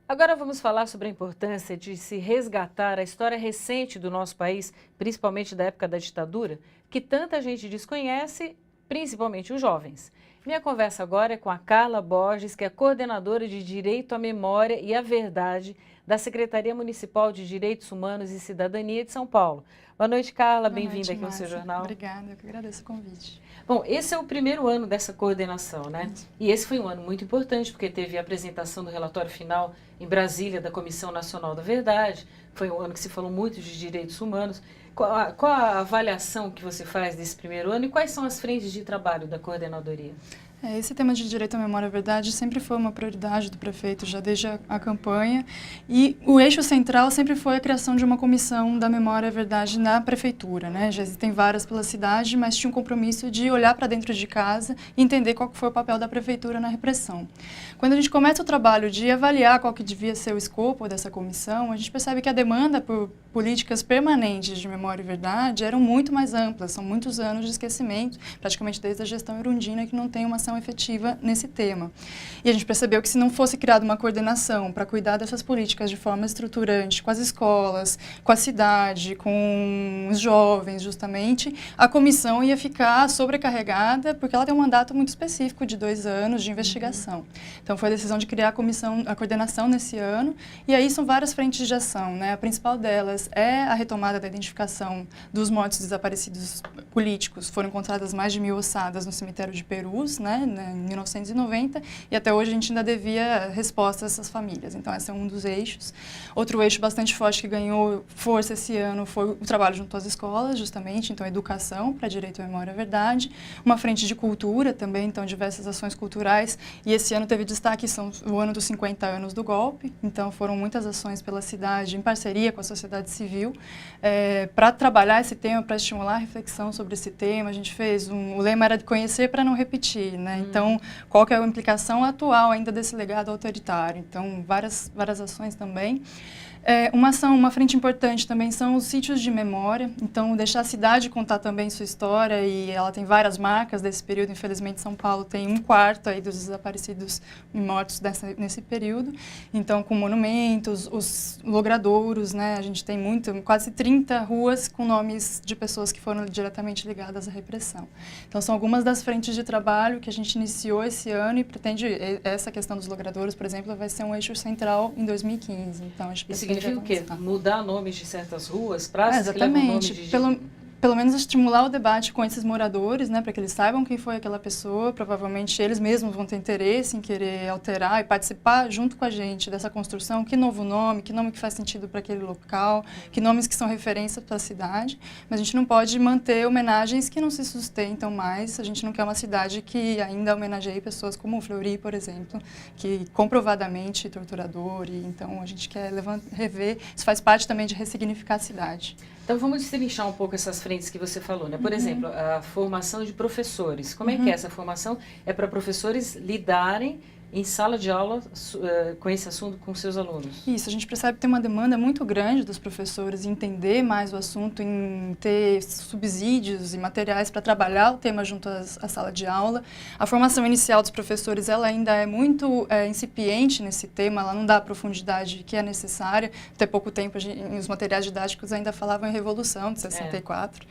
Agora vamos falar sobre a importância de se resgatar a história recente do nosso país, principalmente da época da ditadura, que tanta gente desconhece, principalmente os jovens. Minha conversa agora é com a Carla Borges, que é coordenadora de Direito à Memória e à Verdade da Secretaria Municipal de Direitos Humanos e Cidadania de São Paulo. Boa noite, Carla. Boa Bem-vinda noite, aqui ao seu Márcia. jornal. Obrigada, eu que agradeço o convite. Bom, esse é o primeiro ano dessa coordenação, né? E esse foi um ano muito importante, porque teve a apresentação do relatório final em Brasília da Comissão Nacional da Verdade. Foi um ano que se falou muito de direitos humanos. Qual a avaliação que você faz desse primeiro ano e quais são as frentes de trabalho da coordenadoria? Esse tema de direito à memória e à verdade sempre foi uma prioridade do prefeito, já desde a campanha, e o eixo central sempre foi a criação de uma comissão da memória e verdade na prefeitura, né? Já existem várias pela cidade, mas tinha um compromisso de olhar para dentro de casa e entender qual foi o papel da prefeitura na repressão. Quando a gente começa o trabalho de avaliar qual que devia ser o escopo dessa comissão, a gente percebe que a demanda por políticas permanentes de memória e verdade eram muito mais amplas, são muitos anos de esquecimento, praticamente desde a gestão Erundina, que não tem uma ação efetiva nesse tema. E a gente percebeu que se não fosse criada uma coordenação para cuidar dessas políticas de forma estruturante com as escolas, com a cidade, com os jovens, justamente, a comissão ia ficar sobrecarregada, porque ela tem um mandato muito específico de 2 anos de investigação. Então foi a decisão de criar a coordenação nesse ano, e aí são várias frentes de ação, né? A principal delas é a retomada da identificação dos mortos desaparecidos políticos. Foram encontradas mais de 1.000 ossadas no cemitério de Perus, né, em 1990, e até hoje a gente ainda devia resposta a essas famílias. Então esse é um dos eixos. Outro eixo bastante forte que ganhou força esse ano foi o trabalho junto às escolas, justamente, então educação para direito à memória e à verdade. Uma frente de cultura também, então diversas ações culturais, e esse ano teve destaque, são o ano dos 50 anos do golpe, então foram muitas ações pela cidade, em parceria com a sociedade civil, para trabalhar esse tema, para estimular a reflexão sobre esse tema. A gente fez, o lema era de conhecer para não repetir, né? Então, qual que é a implicação atual ainda desse legado autoritário? Então, várias ações também. Uma frente importante também são os sítios de memória, então deixar a cidade contar também sua história, e ela tem várias marcas desse período. Infelizmente São Paulo tem 1/4 aí dos desaparecidos e mortos nesse período, então com monumentos, os logradouros, né? A gente tem quase 30 ruas com nomes de pessoas que foram diretamente ligadas à repressão. Então são algumas das frentes de trabalho que a gente iniciou esse ano, e pretende, essa questão dos logradouros, por exemplo, vai ser um eixo central em 2015. Então a gente significa o quê? Mudar nomes de certas ruas, praças que levam nome de... Pelo menos estimular o debate com esses moradores, né, para que eles saibam quem foi aquela pessoa. Provavelmente eles mesmos vão ter interesse em querer alterar e participar junto com a gente dessa construção. Que novo nome, que nome que faz sentido para aquele local, que nomes que são referência para a cidade. Mas a gente não pode manter homenagens que não se sustentam mais. A gente não quer uma cidade que ainda homenageie pessoas como o Fleury, por exemplo, que comprovadamente torturador. E então a gente quer rever, isso faz parte também de ressignificar a cidade. Então vamos destrinchar um pouco essas frentes que você falou, né? Por exemplo, a formação de professores. Como é que é essa formação? É para professores lidarem em sala de aula com esse assunto com seus alunos? Isso, a gente percebe que tem uma demanda muito grande dos professores em entender mais o assunto, em ter subsídios e materiais para trabalhar o tema junto à sala de aula. A formação inicial dos professores, ela ainda é muito incipiente nesse tema, ela não dá a profundidade que é necessária. Até pouco tempo, os materiais didáticos ainda falavam em Revolução, de 64.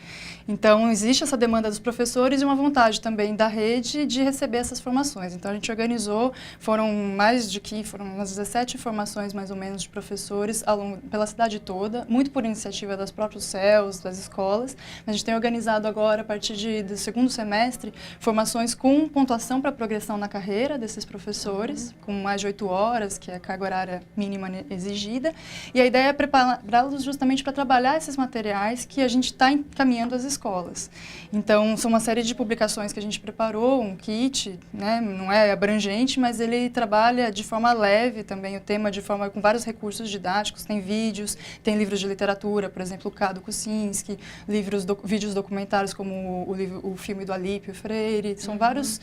Então, existe essa demanda dos professores e uma vontade também da rede de receber essas formações. Então, a gente organizou, foram umas 17 formações, mais ou menos, de professores pela cidade toda, muito por iniciativa das próprios CELs, das escolas. A gente tem organizado agora, a partir do segundo semestre, formações com pontuação para progressão na carreira desses professores, com mais de 8 horas, que é a carga horária mínima exigida. E a ideia é prepará-los justamente para trabalhar esses materiais que a gente está encaminhando às escolas. Então, são uma série de publicações que a gente preparou, um kit, né, não é abrangente, mas ele trabalha de forma leve também o tema, com vários recursos didáticos. Tem vídeos, tem livros de literatura, por exemplo, o Cado Kucinski, vídeos documentários como o filme do Alípio Freire. São vários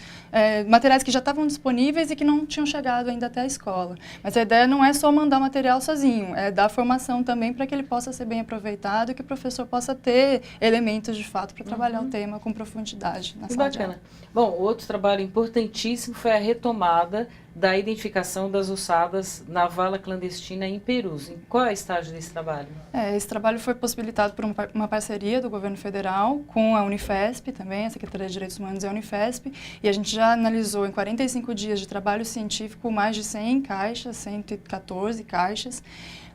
materiais que já estavam disponíveis e que não tinham chegado ainda até a escola. Mas a ideia não é só mandar material sozinho, é dar formação também para que ele possa ser bem aproveitado e que o professor possa ter elementos de fato para trabalhar o tema com profundidade na sala de aula. Bom, outro trabalho importantíssimo foi a retomada da identificação das ossadas na vala clandestina em Perus. Em qual é o estágio desse trabalho? Esse trabalho foi possibilitado por uma parceria do governo federal com a Unifesp também, a Secretaria de Direitos Humanos e a Unifesp, e a gente já analisou em 45 dias de trabalho científico mais de 100 caixas, 114 caixas.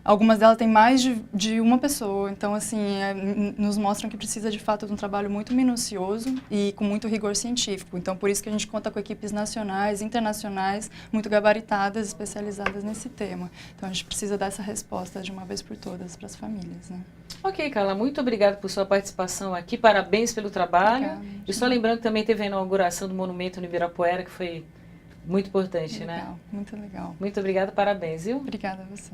Algumas delas têm mais de uma pessoa, então, assim, nos mostram que precisa, de fato, de um trabalho muito minucioso e com muito rigor científico. Então, por isso que a gente conta com equipes nacionais, internacionais, muito gabaritadas, especializadas nesse tema. Então, a gente precisa dar essa resposta de uma vez por todas para as famílias, né? Ok, Carla, muito obrigada por sua participação aqui, parabéns pelo trabalho. Obrigada. E só lembrando que também teve a inauguração do monumento no Ibirapuera, que foi muito importante, Legal, né? muito legal. Muito obrigada, parabéns, viu? Obrigada a você.